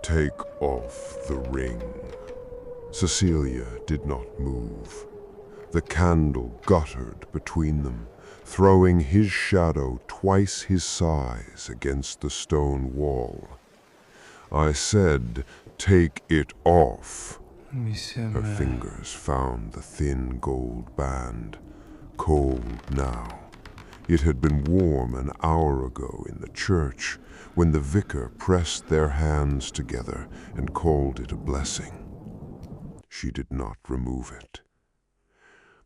Take off the ring. Cecilia did not move. The candle guttered between them, throwing his shadow twice his size against the stone wall. I said, "Take it off." Her fingers found the thin gold band, cold now. It had been warm an hour ago in the church when the vicar pressed their hands together and called it a blessing. She did not remove it.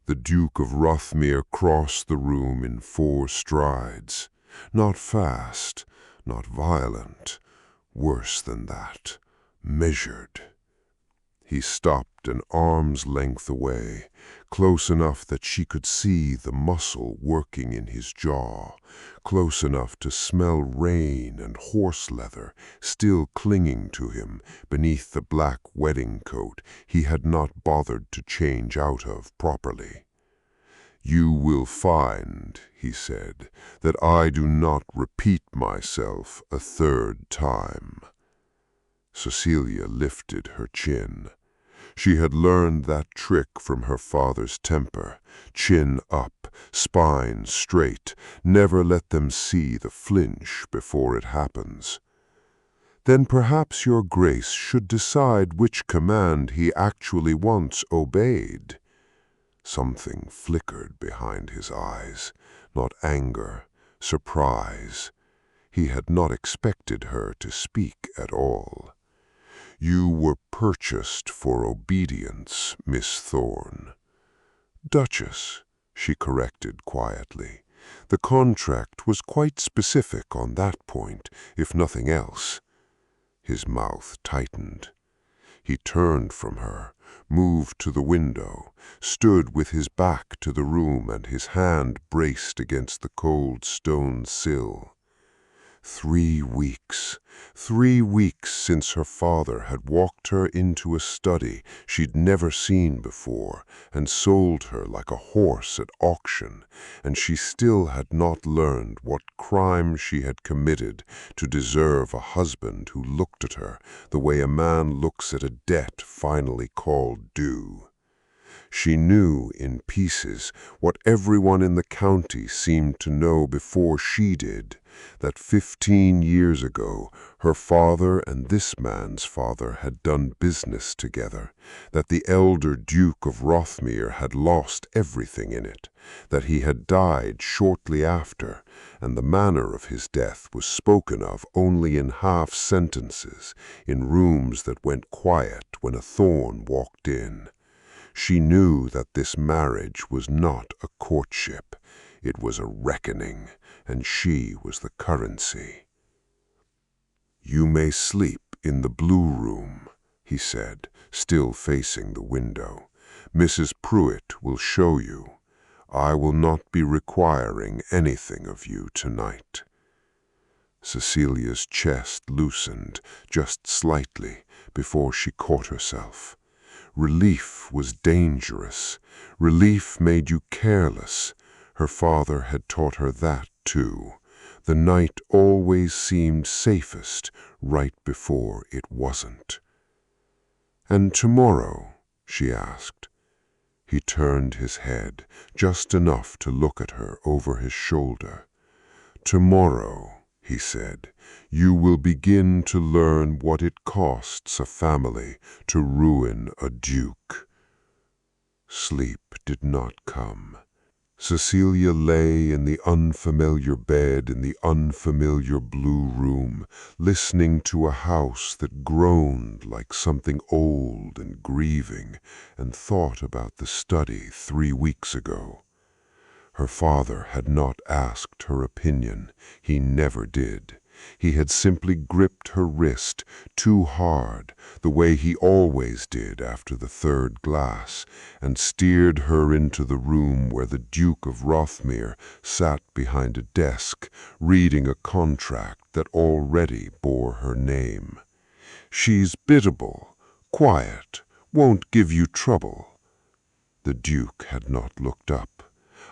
The Duke of Ruthmere crossed the room in 4 strides, not fast, not violent, worse than that, measured. He stopped an arm's length away, close enough that she could see the muscle working in his jaw, close enough to smell rain and horse leather still clinging to him beneath the black wedding coat he had not bothered to change out of properly. "You will find," he said, "that I do not repeat myself a 3rd time." Cecilia lifted her chin. She had learned that trick from her father's temper. Chin up, spine straight, never let them see the flinch before it happens. "Then perhaps your grace should decide which command he actually wants obeyed." Something flickered behind his eyes, not anger, surprise. He had not expected her to speak at all. "You were purchased for obedience, Miss Thorne." "Duchess," she corrected quietly. The contract was quite specific on that point, if nothing else. His mouth tightened. He turned from her, moved to the window, stood with his back to the room and his hand braced against the cold stone sill. 3 weeks. 3 weeks since her father had walked her into a study she'd never seen before and sold her like a horse at auction, and she still had not learned what crime she had committed to deserve a husband who looked at her the way a man looks at a debt finally called due. She knew in pieces what everyone in the county seemed to know before she did, that 15 years ago her father and this man's father had done business together, that the elder Duke of Ruthmere had lost everything in it, that he had died shortly after, and the manner of his death was spoken of only in half sentences, in rooms that went quiet when a Thorne walked in. She knew that this marriage was not a courtship. It was a reckoning, and she was the currency. "You may sleep in the blue room," he said, still facing the window. "Mrs. Pruitt will show you. I will not be requiring anything of you tonight." Cecilia's chest loosened just slightly before she caught herself. Relief was dangerous. Relief made you careless. Her father had taught her that, too. The night always seemed safest right before it wasn't. "And tomorrow?" she asked. He turned his head, just enough to look at her over his shoulder. "Tomorrow," he said, "you will begin to learn what it costs a family to ruin a duke." Sleep did not come. Cecilia lay in the unfamiliar bed in the unfamiliar blue room, listening to a house that groaned like something old and grieving, and thought about the study 3 weeks ago. Her father had not asked her opinion. He never did. He had simply gripped her wrist too hard, the way he always did after the 3rd glass, and steered her into the room where the Duke of Ruthmere sat behind a desk, reading a contract that already bore her name. "She's biddable, quiet, won't give you trouble." The Duke had not looked up.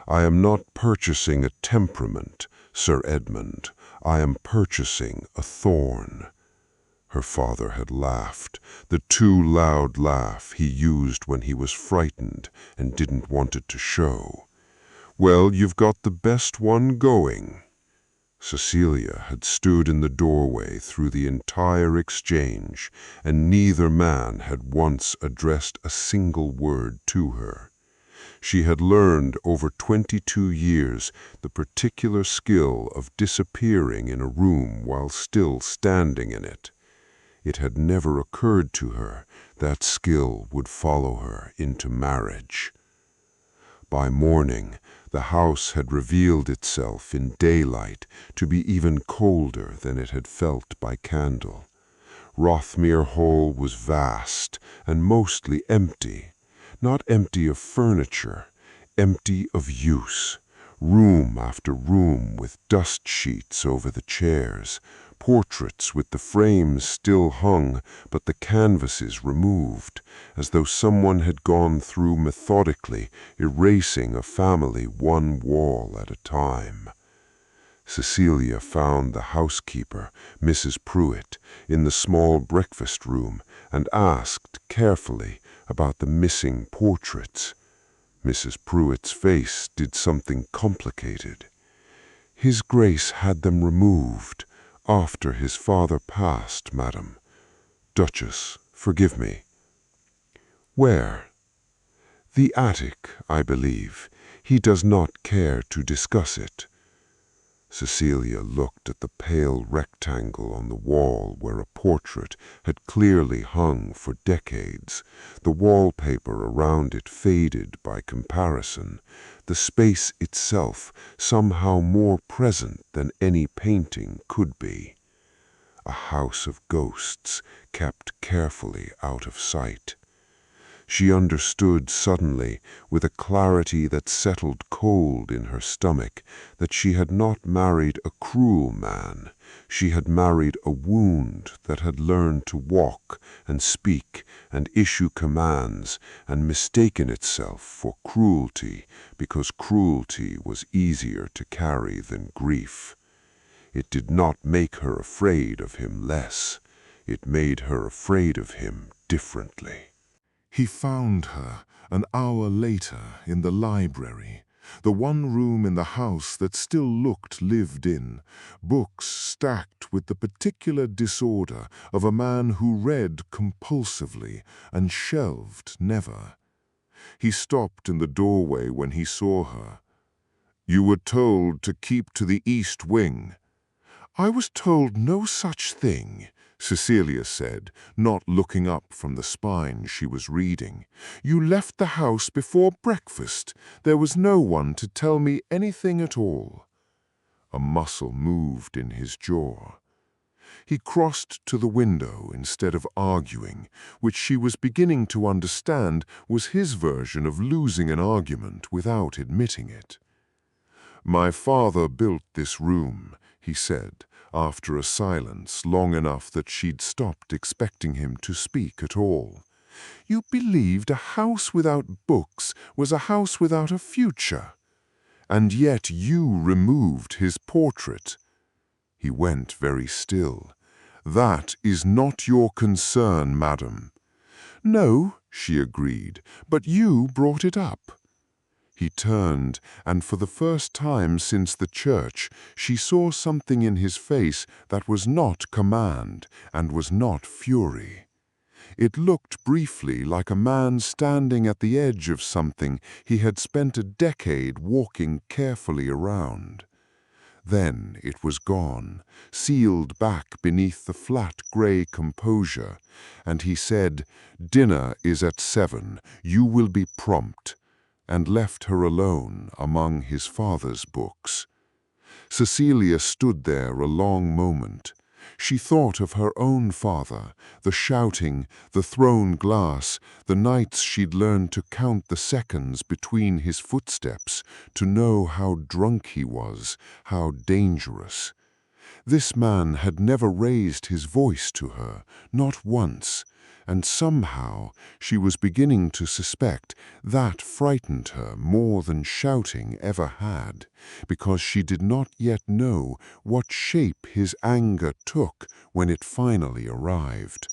"I am not purchasing a temperament, Sir Edmund. I am purchasing a thorn." Her father had laughed, the too loud laugh he used when he was frightened and didn't want it to show. "Well, you've got the best one going." Cecilia had stood in the doorway through the entire exchange, and neither man had once addressed a single word to her. She had learned over 22 years the particular skill of disappearing in a room while still standing in it. It had never occurred to her that skill would follow her into marriage. By morning, the house had revealed itself in daylight to be even colder than it had felt by candle. Rothmere Hall was vast and mostly empty, not empty of furniture, empty of use. Room after room with dust sheets over the chairs, portraits with the frames still hung but the canvases removed, as though someone had gone through methodically, erasing a family one wall at a time. Cecilia found the housekeeper, Mrs. Pruitt, in the small breakfast room and asked carefully about the missing portraits. Mrs. Pruitt's face did something complicated. "His Grace had them removed after his father passed, madam. Duchess, forgive me." "Where?" "The attic, I believe. He does not care to discuss it." Cecilia looked at the pale rectangle on the wall where a portrait had clearly hung for decades, the wallpaper around it faded by comparison, the space itself somehow more present than any painting could be. A house of ghosts kept carefully out of sight. She understood suddenly, with a clarity that settled cold in her stomach, that she had not married a cruel man. She had married a wound that had learned to walk and speak and issue commands and mistaken itself for cruelty because cruelty was easier to carry than grief. It did not make her afraid of him less. It made her afraid of him differently. He found her an hour later in the library, the one room in the house that still looked lived in, books stacked with the particular disorder of a man who read compulsively and shelved never. He stopped in the doorway when he saw her. "You were told to keep to the east wing." "I was told no such thing," Cecilia said, not looking up from the spine she was reading. "You left the house before breakfast. There was no one to tell me anything at all." A muscle moved in his jaw. He crossed to the window instead of arguing, which she was beginning to understand was his version of losing an argument without admitting it. "My father built this room," he said, after a silence long enough that she'd stopped expecting him to speak at all. "You believed a house without books was a house without a future. And yet you removed his portrait." He went very still. "That is not your concern, madam." "No," she agreed, "but you brought it up." He turned, and for the first time since the church, she saw something in his face that was not command and was not fury. It looked briefly like a man standing at the edge of something he had spent a decade walking carefully around. Then it was gone, sealed back beneath the flat gray composure, and he said, "Dinner is at 7. You will be prompt," and left her alone among his father's books. Cecilia stood there a long moment. She thought of her own father, the shouting, the thrown glass, the nights she'd learned to count the seconds between his footsteps, to know how drunk he was, how dangerous. This man had never raised his voice to her, not once, and somehow she was beginning to suspect that frightened her more than shouting ever had, because she did not yet know what shape his anger took when it finally arrived.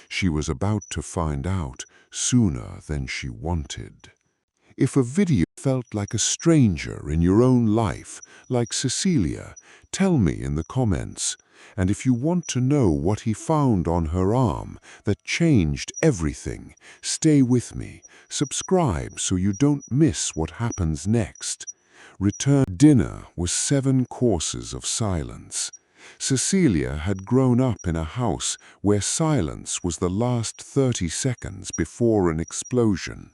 She was about to find out sooner than she wanted. If a video felt like a stranger in your own life, like Cecilia, tell me in the comments. And if you want to know what he found on her arm that changed everything, stay with me. Subscribe so you don't miss what happens next. Return dinner was 7 courses of silence. Cecilia had grown up in a house where silence was the last 30 seconds before an explosion.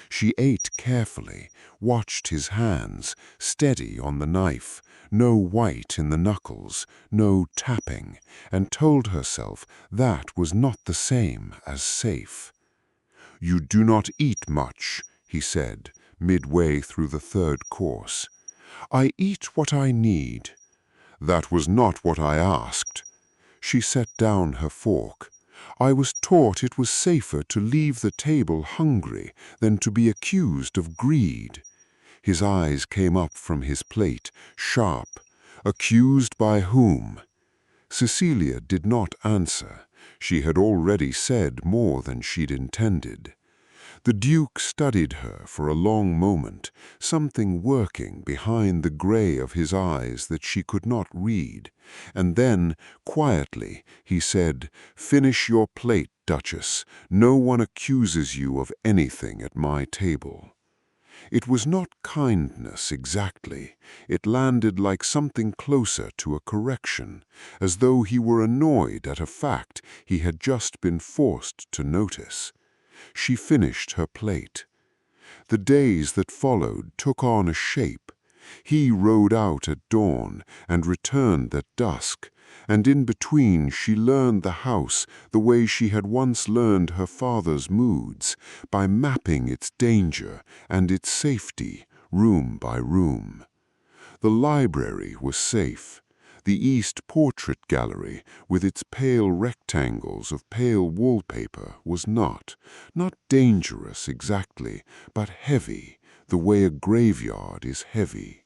She ate carefully, watched his hands, steady on the knife, no white in the knuckles, no tapping, and told herself that was not the same as safe. "You do not eat much," he said, midway through the 3rd course. "I eat what I need." "That was not what I asked." She set down her fork. "I was taught it was safer to leave the table hungry than to be accused of greed." His eyes came up from his plate, sharp. "Accused by whom?" Cecilia did not answer. She had already said more than she'd intended. The Duke studied her for a long moment, something working behind the gray of his eyes that she could not read, and then, quietly, he said, "Finish your plate, Duchess. No one accuses you of anything at my table." It was not kindness exactly. It landed like something closer to a correction, as though he were annoyed at a fact he had just been forced to notice. She finished her plate. The days that followed took on a shape. He rode out at dawn and returned at dusk, and in between she learned the house the way she had once learned her father's moods, by mapping its danger and its safety, room by room. The library was safe. The East Portrait Gallery, with its pale rectangles of pale wallpaper, was not dangerous exactly, but heavy, the way a graveyard is heavy.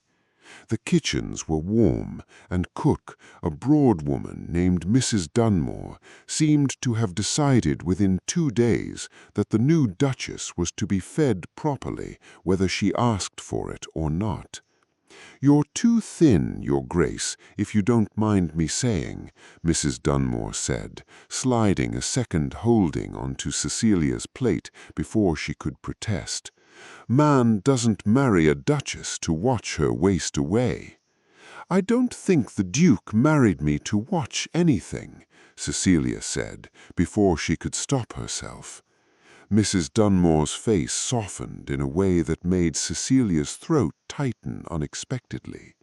The kitchens were warm, and cook, a broad woman named Mrs. Dunmore, seemed to have decided within 2 days that the new Duchess was to be fed properly, whether she asked for it or not. "You're too thin, Your Grace, if you don't mind me saying," Mrs. Dunmore said, sliding a second holding onto Cecilia's plate before she could protest. "Man doesn't marry a duchess to watch her waste away." "I don't think the Duke married me to watch anything," Cecilia said, before she could stop herself. Mrs. Dunmore's face softened in a way that made Cecilia's throat tighten unexpectedly.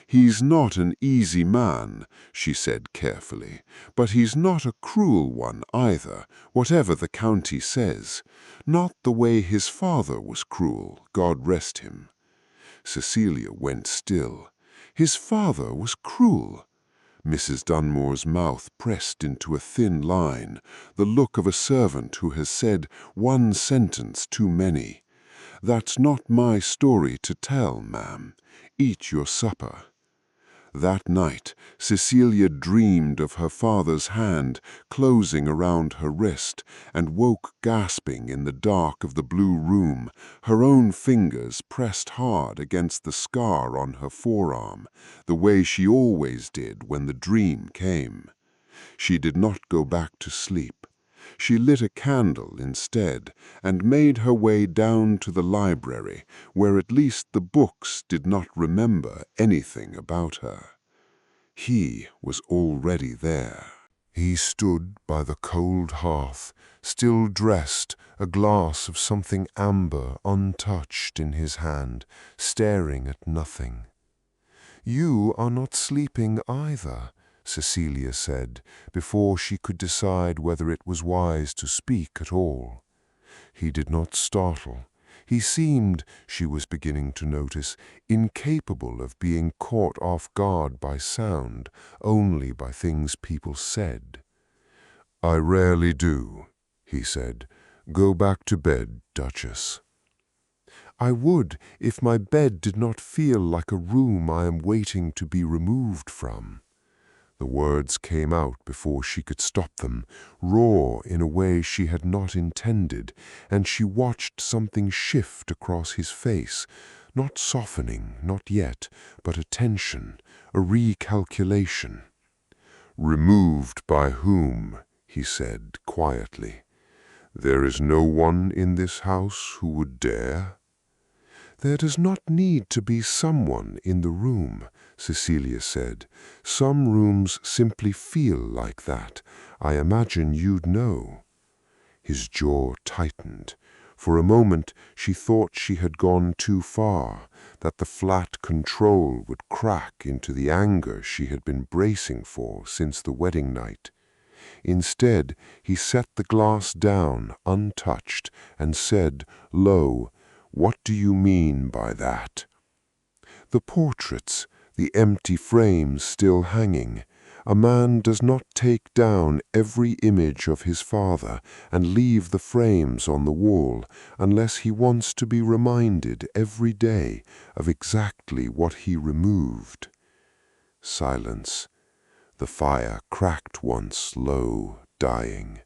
"He's not an easy man," she said carefully, "but he's not a cruel one either, whatever the county says. Not the way his father was cruel, God rest him." Cecilia went still. His father was cruel. Mrs. Dunmore's mouth pressed into a thin line, the look of a servant who has said one sentence too many. "That's not my story to tell, ma'am. Eat your supper." That night, Cecilia dreamed of her father's hand closing around her wrist, and woke gasping in the dark of the blue room, her own fingers pressed hard against the scar on her forearm, the way she always did when the dream came. She did not go back to sleep. She lit a candle instead and made her way down to the library, where at least the books did not remember anything about her. He was already there. He stood by the cold hearth, still dressed, a glass of something amber untouched in his hand, staring at nothing. "You are not sleeping either," Cecilia said, before she could decide whether it was wise to speak at all. He did not startle. He seemed, she was beginning to notice, incapable of being caught off guard by sound, only by things people said. "I rarely do," he said. "Go back to bed, Duchess." "I would if my bed did not feel like a room I am waiting to be removed from." The words came out before she could stop them, raw in a way she had not intended, and she watched something shift across his face, not softening, not yet, but a tension, a recalculation. "Removed by whom?" he said quietly. "There is no one in this house who would dare?" "There does not need to be someone in the room," Cecilia said. "Some rooms simply feel like that. I imagine you'd know." His jaw tightened. For a moment she thought she had gone too far, that the flat control would crack into the anger she had been bracing for since the wedding night. Instead, he set the glass down untouched and said low, "What do you mean by that?" "The portraits, the empty frames still hanging. A man does not take down every image of his father and leave the frames on the wall unless he wants to be reminded every day of exactly what he removed." Silence. The fire cracked once, low, dying.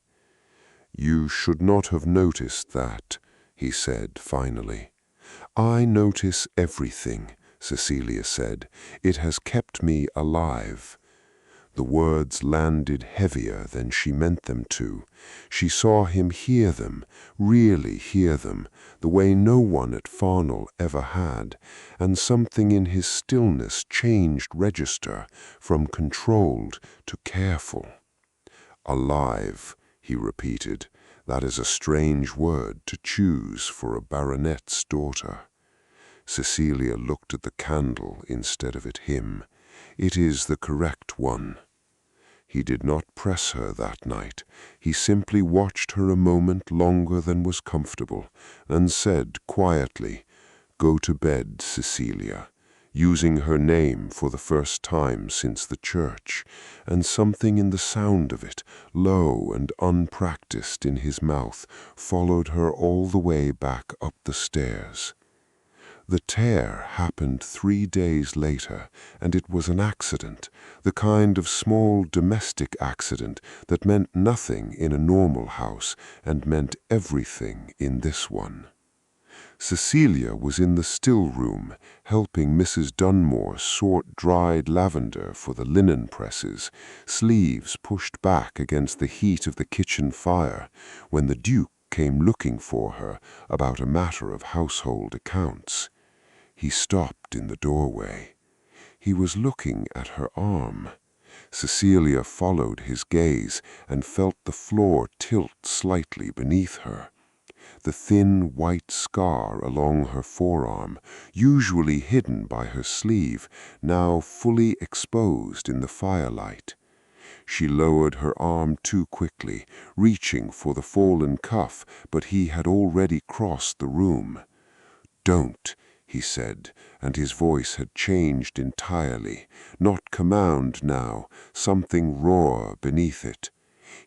"You should not have noticed that," he said finally. "I notice everything," Cecilia said. "It has kept me alive." The words landed heavier than she meant them to. She saw him hear them, really hear them, the way no one at Farnell ever had, and something in his stillness changed register from controlled to careful. "Alive," he repeated. "That is a strange word to choose for a baronet's daughter." Cecilia looked at the candle instead of at him. "It is the correct one." He did not press her that night. He simply watched her a moment longer than was comfortable, and said quietly, "Go to bed, Cecilia," using her name for the first time since the church, and something in the sound of it, low and unpracticed in his mouth, followed her all the way back up the stairs. The tear happened 3 days later, and it was an accident, the kind of small domestic accident that meant nothing in a normal house and meant everything in this one. Cecilia was in the still room, helping Mrs. Dunmore sort dried lavender for the linen presses, sleeves pushed back against the heat of the kitchen fire, when the Duke came looking for her about a matter of household accounts. He stopped in the doorway. He was looking at her arm. Cecilia followed his gaze and felt the floor tilt slightly beneath her. The thin white scar along her forearm, usually hidden by her sleeve, now fully exposed in the firelight. She lowered her arm too quickly, reaching for the fallen cuff, but he had already crossed the room. "Don't," he said, and his voice had changed entirely, not command now, something raw beneath it.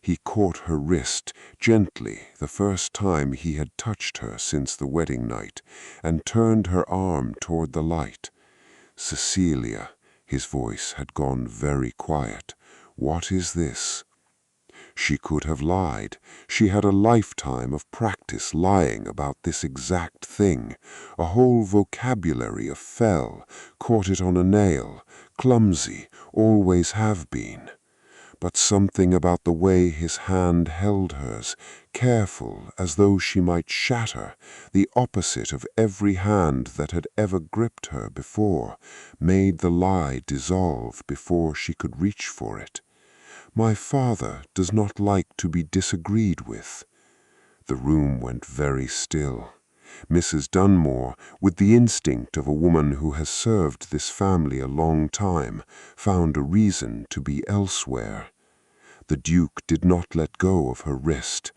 He caught her wrist, gently, the first time he had touched her since the wedding night, and turned her arm toward the light. "Cecilia," his voice had gone very quiet. "What is this?" She could have lied. She had a lifetime of practice lying about this exact thing, a whole vocabulary of fell, caught it on a nail, clumsy, always have been. But something about the way his hand held hers, careful as though she might shatter, the opposite of every hand that had ever gripped her before, made the lie dissolve before she could reach for it. "My father does not like to be disagreed with." The room went very still. Mrs. Dunmore, with the instinct of a woman who has served this family a long time, found a reason to be elsewhere. The Duke did not let go of her wrist.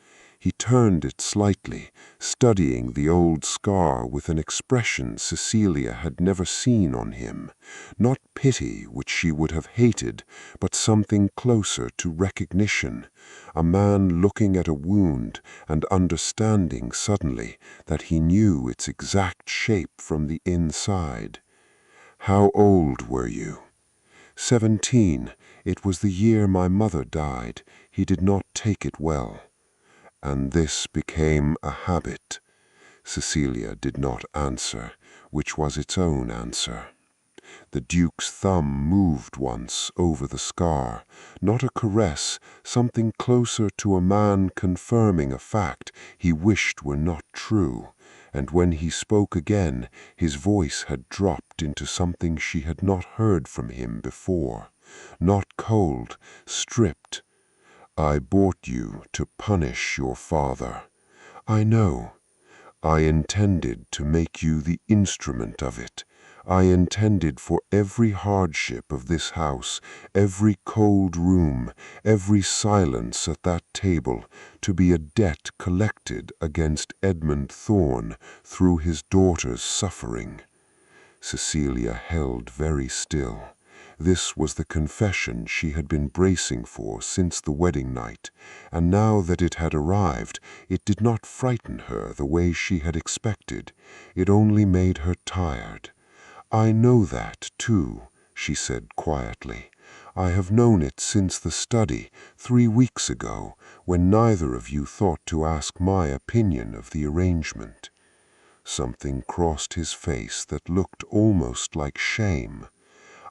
He turned it slightly, studying the old scar with an expression Cecilia had never seen on him. Not pity, which she would have hated, but something closer to recognition. A man looking at a wound and understanding suddenly that he knew its exact shape from the inside. "How old were you?" 17. It was the year my mother died. He did not take it well. And this became a habit. Cecilia did not answer, which was its own answer. The Duke's thumb moved once over the scar, not a caress, something closer to a man confirming a fact he wished were not true, and when he spoke again, his voice had dropped into something she had not heard from him before. Not cold, stripped. "I bought you to punish your father. I know. I intended to make you the instrument of it. I intended for every hardship of this house, every cold room, every silence at that table, to be a debt collected against Edmund Thorne through his daughter's suffering." Cecilia held very still. This was the confession she had been bracing for since the wedding night, and now that it had arrived, it did not frighten her the way she had expected. It only made her tired. "I know that, too," she said quietly. "I have known it since the study, 3 weeks ago, when neither of you thought to ask my opinion of the arrangement." Something crossed his face that looked almost like shame.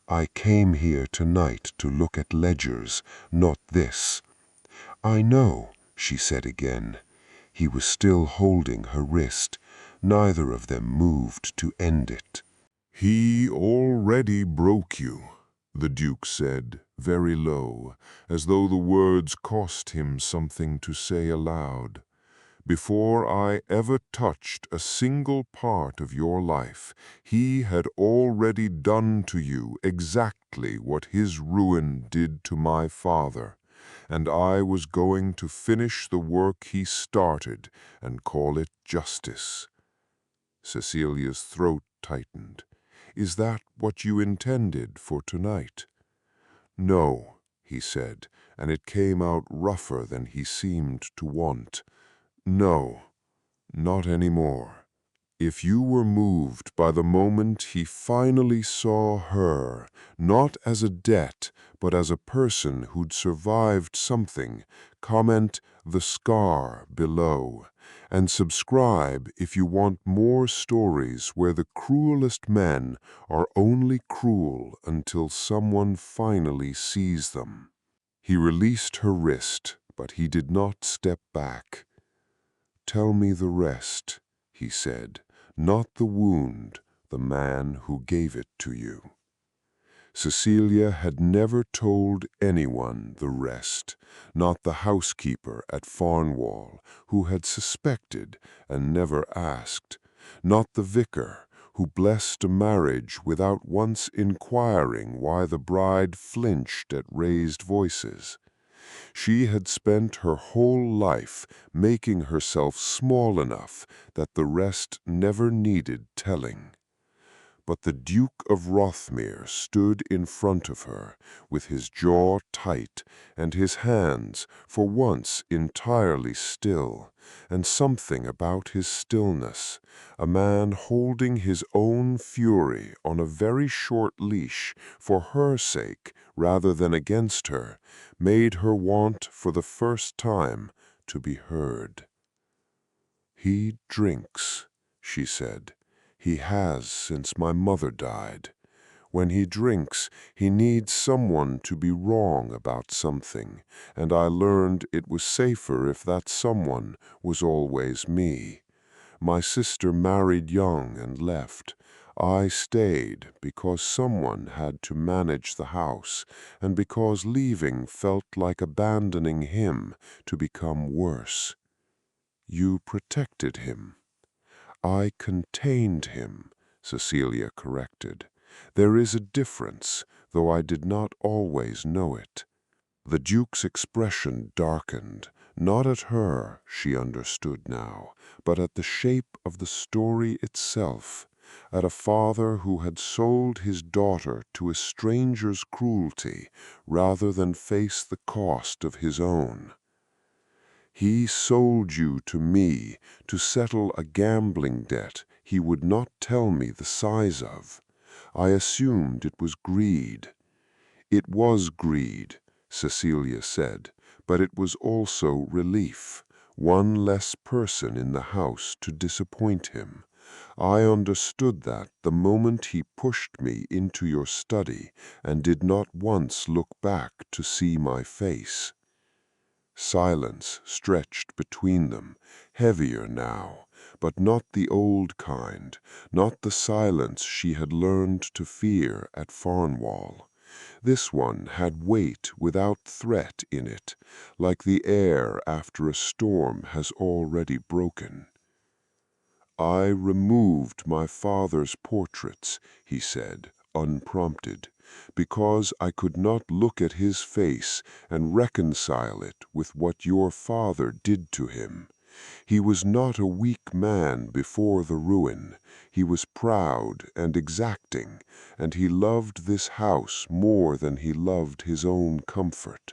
"I came here tonight to look at ledgers, not this." "I know," she said again. He was still holding her wrist. Neither of them moved to end it. "He already broke you," the Duke said, very low, as though the words cost him something to say aloud. "Before I ever touched a single part of your life, he had already done to you exactly what his ruin did to my father, and I was going to finish the work he started and call it justice." Cecilia's throat tightened. "Is that what you intended for tonight?" "No," he said, and it came out rougher than he seemed to want. "No. Not anymore. If you were moved by the moment he finally saw her, not as a debt, but as a person who'd survived something, comment 'the scar' below, and subscribe if you want more stories where the cruelest men are only cruel until someone finally sees them." He released her wrist, but he did not step back. "Tell me the rest," he said, "not the wound, the man who gave it to you." Cecilia had never told anyone the rest, not the housekeeper at Farnwall, who had suspected and never asked, not the vicar, who blessed a marriage without once inquiring why the bride flinched at raised voices. She had spent her whole life making herself small enough that the rest never needed telling. But the Duke of Rothermere stood in front of her, with his jaw tight and his hands, for once, entirely still, and something about his stillness, a man holding his own fury on a very short leash for her sake rather than against her, made her want for the first time to be heard. "He drinks," she said. "He has since my mother died. When he drinks, he needs someone to be wrong about something, and I learned it was safer if that someone was always me. My sister married young and left. I stayed because someone had to manage the house, and because leaving felt like abandoning him to become worse. You protected him." "I contained him," Cecilia corrected. "There is a difference, though I did not always know it." The Duke's expression darkened, Not at her, she understood now, but at the shape of the story itself, at a father who had sold his daughter to a stranger's cruelty rather than face the cost of his own. He sold you to me to settle a gambling debt he would not tell me the size of. I assumed it was greed. It was greed, Cecilia said, but it was also relief. One less person in the house to disappoint him. I understood that the moment he pushed me into your study and did not once look back to see my face. Silence stretched between them, heavier now, but not the old kind, not the silence she had learned to fear at Farnwall. This one had weight without threat in it, like the air after a storm has already broken. I removed my father's portraits, he said, unprompted, because I could not look at his face and reconcile it with what your father did to him. He was not a weak man before the ruin. He was proud and exacting, and he loved this house more than he loved his own comfort.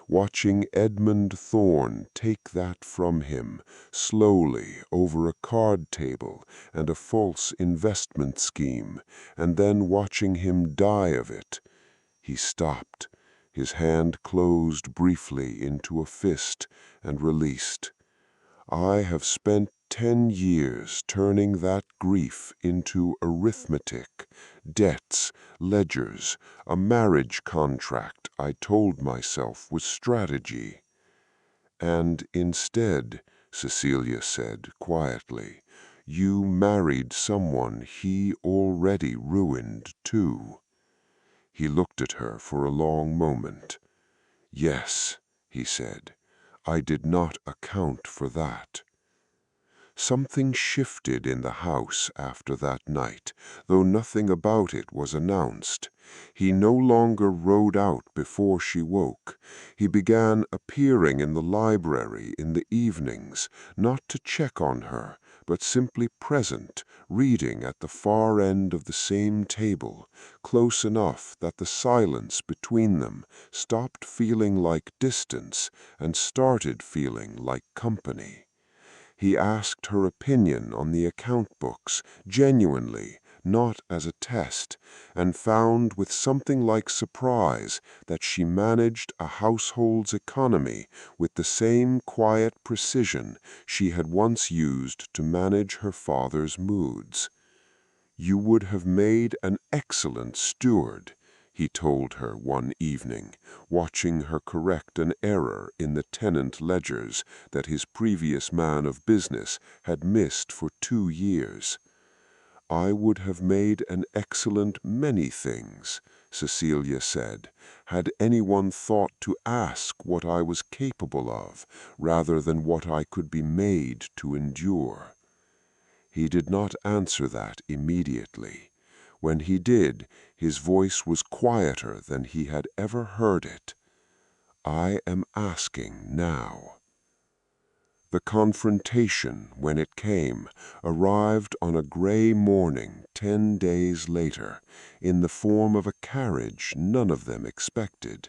Watching Edmund Thorne take that from him, slowly over a card table and a false investment scheme, and then watching him die of it. He stopped. His hand closed briefly into a fist and released. I have spent 10 years turning that grief into arithmetic, debts, ledgers, a marriage contract I told myself was strategy. And instead, Cecilia said quietly, you married someone he already ruined too. He looked at her for a long moment. Yes, he said, I did not account for that. Something shifted in the house after that night, though nothing about it was announced. He no longer rode out before she woke. He began appearing in the library in the evenings, not to check on her, but simply present, reading at the far end of the same table, close enough that the silence between them stopped feeling like distance and started feeling like company. He asked her opinion on the account books, genuinely, not as a test, and found with something like surprise that she managed a household's economy with the same quiet precision she had once used to manage her father's moods. You would have made an excellent steward, he told her one evening, watching her correct an error in the tenant ledgers that his previous man of business had missed for 2 years. I would have made an excellent many things, Cecilia said, had anyone thought to ask what I was capable of, rather than what I could be made to endure. He did not answer that immediately. When he did, his voice was quieter than he had ever heard it. I am asking now. The confrontation, when it came, arrived on a gray morning 10 days later, in the form of a carriage none of them expected.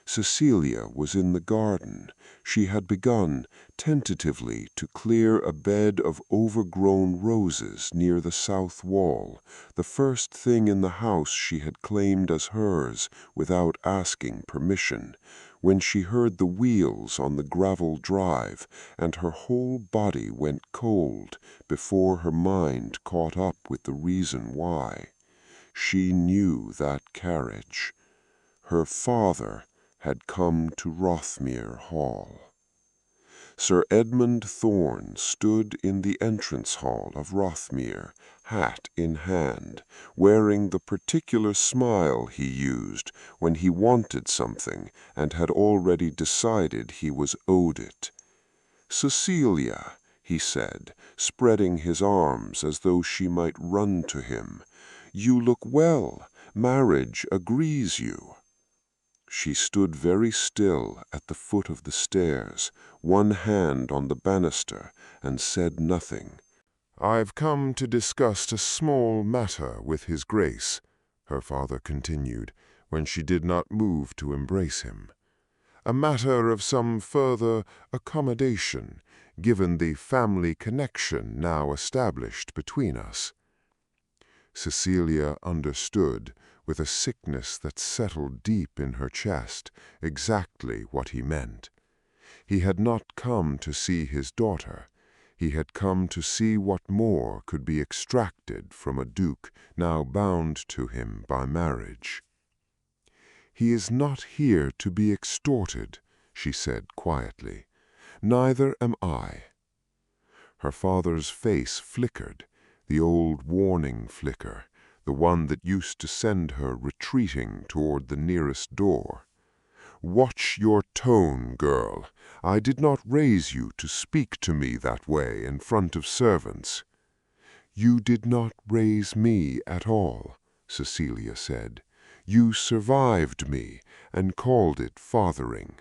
Cecilia was in the garden. She had begun, tentatively, to clear a bed of overgrown roses near the south wall, the first thing in the house she had claimed as hers without asking permission, when she heard the wheels on the gravel drive, and her whole body went cold before her mind caught up with the reason why. She knew that carriage. Her father had come to Rothmere Hall. Sir Edmund Thorne stood in the entrance hall of Rothmere, hat in hand, wearing the particular smile he used when he wanted something and had already decided he was owed it. "Cecilia," he said, spreading his arms as though she might run to him, "you look well. Marriage agrees you." She stood very still at the foot of the stairs, one hand on the banister, and said nothing. "I've come to discuss a small matter with His Grace," her father continued, when she did not move to embrace him. "A matter of some further accommodation, given the family connection now established between us." Cecilia understood, with a sickness that settled deep in her chest, exactly what he meant. He had not come to see his daughter. He had come to see what more could be extracted from a duke now bound to him by marriage. "He is not here to be extorted," she said quietly. "Neither am I." Her father's face flickered, the old warning flicker, the one that used to send her retreating toward the nearest door. "Watch your tone, girl. I did not raise you to speak to me that way in front of servants." "You did not raise me at all," Cecilia said. "You survived me and called it fathering."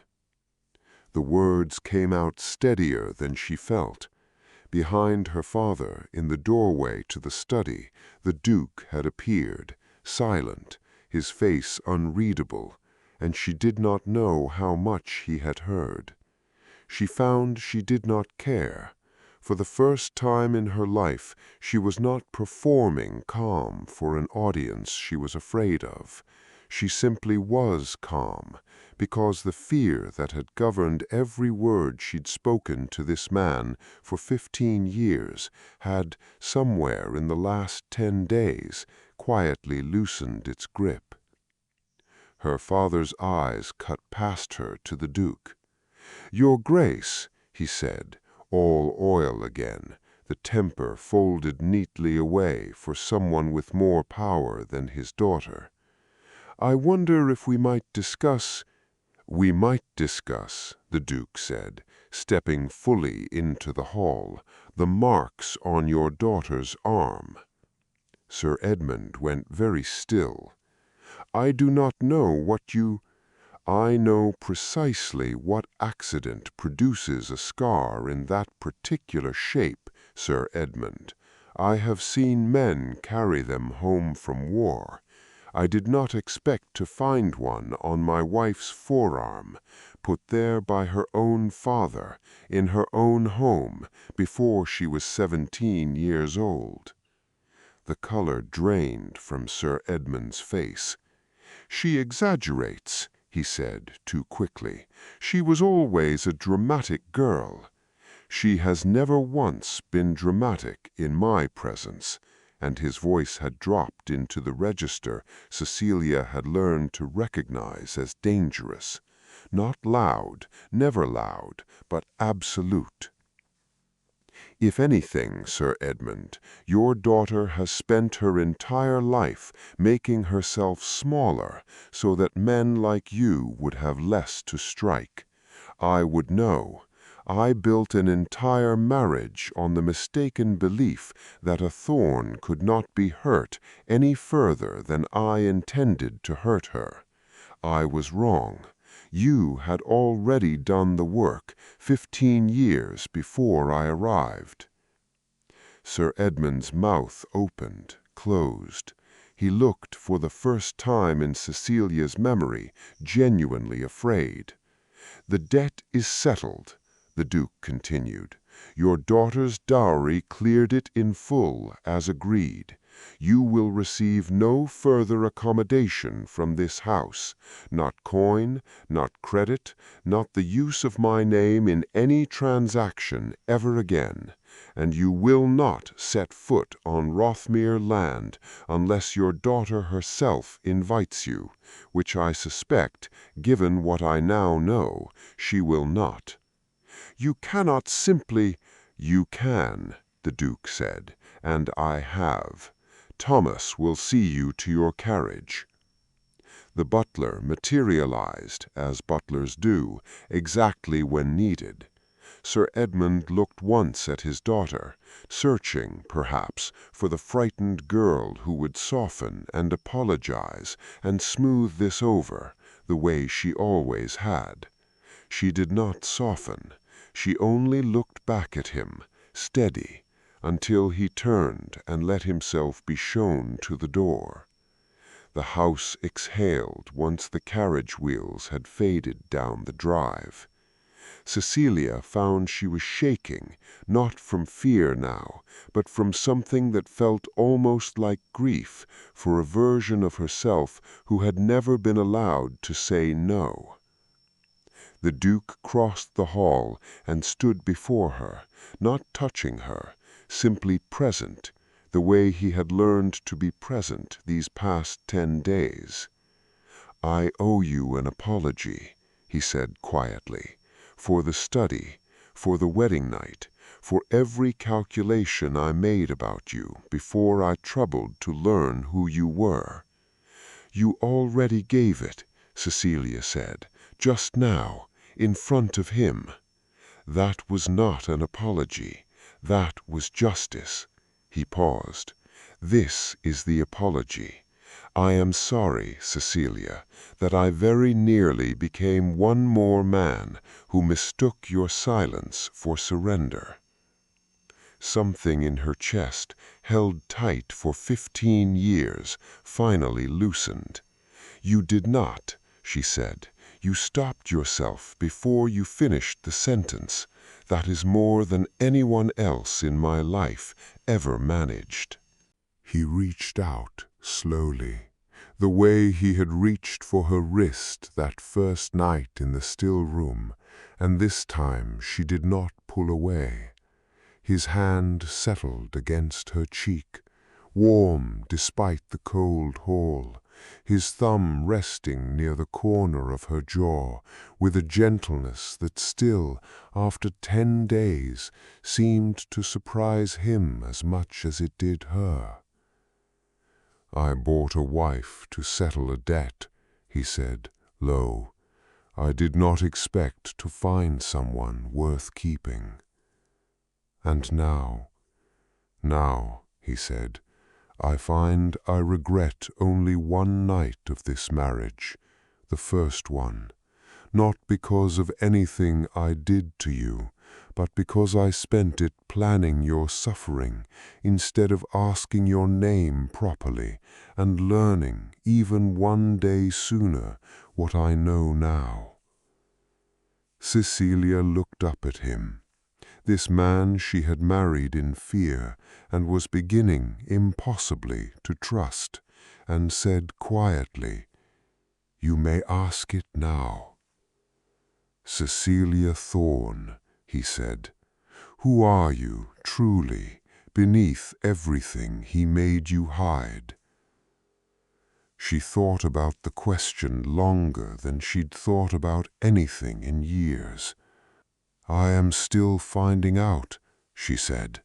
The words came out steadier than she felt. Behind her father, in the doorway to the study, the Duke had appeared, silent, his face unreadable, and she did not know how much he had heard. She found she did not care. For the first time in her life, she was not performing calm for an audience she was afraid of. She simply was calm, because the fear that had governed every word she'd spoken to this man for 15 years had, somewhere in the last 10 days, quietly loosened its grip. Her father's eyes cut past her to the Duke. "Your Grace," he said, all oil again, the temper folded neatly away for someone with more power than his daughter. "I wonder if we might discuss—" "We might discuss," the Duke said, stepping fully into the hall, "the marks on your daughter's arm." Sir Edmund went very still. "I do not know what you—" "I know precisely what accident produces a scar in that particular shape, Sir Edmund. I have seen men carry them home from war. I did not expect to find one on my wife's forearm, put there by her own father, in her own home, before she was 17 years old." The color drained from Sir Edmund's face. "She exaggerates," he said too quickly. "She was always a dramatic girl." "She has never once been dramatic in my presence," and his voice had dropped into the register Cecilia had learned to recognize as dangerous. Not loud, never loud, but absolute. "If anything, Sir Edmund, your daughter has spent her entire life making herself smaller so that men like you would have less to strike. I would know. I built an entire marriage on the mistaken belief that a thorn could not be hurt any further than I intended to hurt her. I was wrong. You had already done the work 15 years before I arrived." Sir Edmund's mouth opened, closed. He looked for the first time in Cecilia's memory, genuinely afraid. "The debt is settled," the Duke continued. "Your daughter's dowry cleared it in full, as agreed. You will receive no further accommodation from this house, not coin, not credit, not the use of my name in any transaction ever again, and you will not set foot on Rothmere land unless your daughter herself invites you, which I suspect, given what I now know, she will not. You cannot simply—" "You can," the Duke said, "and I have. Thomas will see you to your carriage." The butler materialized, as butlers do, exactly when needed. Sir Edmund looked once at his daughter, searching, perhaps, for the frightened girl who would soften and apologize and smooth this over, the way she always had. She did not soften. She only looked back at him, steady, until he turned and let himself be shown to the door. The house exhaled once the carriage wheels had faded down the drive. Cecilia found she was shaking, not from fear now, but from something that felt almost like grief for a version of herself who had never been allowed to say no. The Duke crossed the hall and stood before her, not touching her, simply present, the way he had learned to be present these past 10 days. "I owe you an apology," he said quietly, "for the study, for the wedding night, for every calculation I made about you before I troubled to learn who you were." "You already gave it," Cecilia said, "just now, in front of him." "That was not an apology. That was justice." He paused. "This is the apology. I am sorry, Cecilia, that I very nearly became one more man who mistook your silence for surrender." Something in her chest, held tight for 15 years, finally loosened. "You did not," she said. "You stopped yourself before you finished the sentence. That is more than anyone else in my life ever managed." He reached out slowly, the way he had reached for her wrist that first night in the still room, and this time she did not pull away. His hand settled against her cheek, warm despite the cold hall, his thumb resting near the corner of her jaw with a gentleness that still, after 10 days, seemed to surprise him as much as it did her. "I bought a wife to settle a debt," he said, low. "I did not expect to find someone worth keeping." "And now," he said, "I find I regret only one night of this marriage, the first one, not because of anything I did to you, but because I spent it planning your suffering instead of asking your name properly and learning even one day sooner what I know now." Cecilia looked up at him. This man she had married in fear and was beginning impossibly to trust, and said quietly, "You may ask it now." "Cecilia Thorne," he said, "who are you, truly, beneath everything he made you hide?" She thought about the question longer than she'd thought about anything in years. "I am still finding out," she said,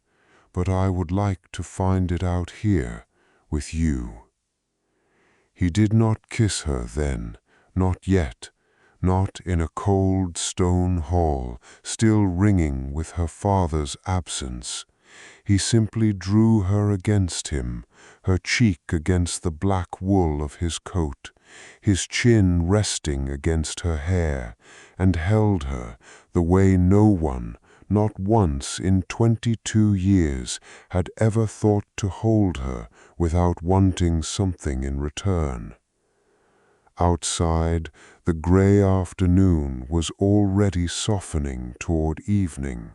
"but I would like to find it out here, with you." He did not kiss her then, not yet, not in a cold stone hall, still ringing with her father's absence. He simply drew her against him, her cheek against the black wool of his coat, his chin resting against her hair, and held her the way no one, not once in 22 years, had ever thought to hold her without wanting something in return. Outside, the gray afternoon was already softening toward evening,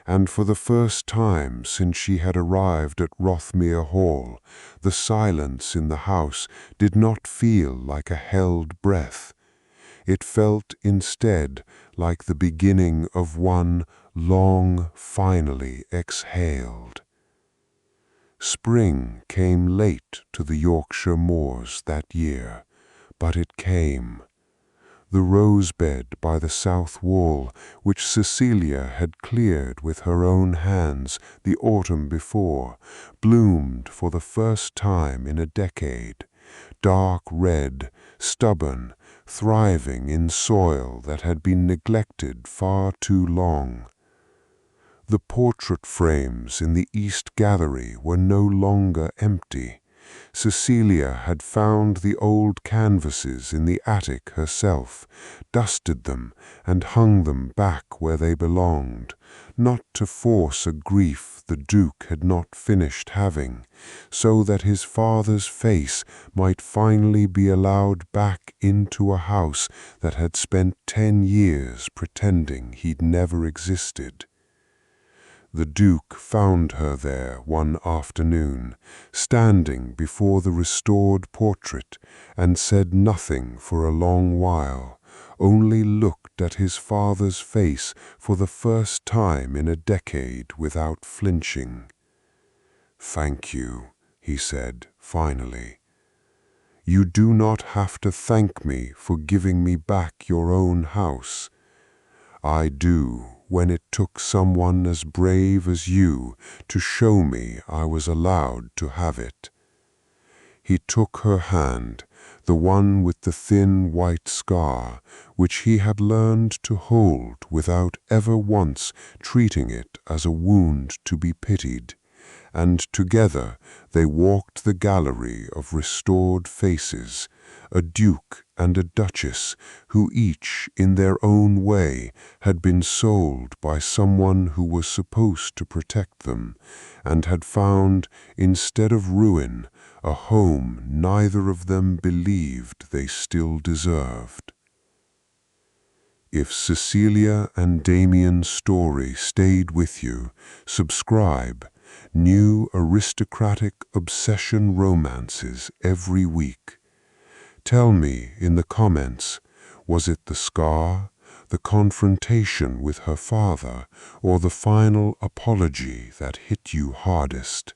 and for the first time since she had arrived at Rothmere Hall, the silence in the house did not feel like a held breath. It felt instead like the beginning of one long, finally exhaled. Spring came late to the Yorkshire moors that year, but it came. The rose bed by the south wall, which Cecilia had cleared with her own hands the autumn before, bloomed for the first time in a decade, dark red, stubborn, thriving in soil that had been neglected far too long. The portrait frames in the East Gallery were no longer empty. Cecilia had found the old canvases in the attic herself, dusted them, and hung them back where they belonged, not to force a grief the Duke had not finished having, so that his father's face might finally be allowed back into a house that had spent 10 years pretending he'd never existed. The Duke found her there one afternoon, standing before the restored portrait, and said nothing for a long while, only looked at his father's face for the first time in a decade without flinching. "Thank you," he said finally. "You do not have to thank me for giving me back your own house. I do when it took someone as brave as you to show me I was allowed to have it." He took her hand, the one with the thin white scar, which he had learned to hold without ever once treating it as a wound to be pitied, and together they walked the gallery of restored faces, a duke and a duchess who each, in their own way, had been sold by someone who was supposed to protect them, and had found, instead of ruin, a home neither of them believed they still deserved. If Cecilia and Damien's story stayed with you, subscribe. New aristocratic obsession romances every week. Tell me in the comments, was it the scar, the confrontation with her father, or the final apology that hit you hardest?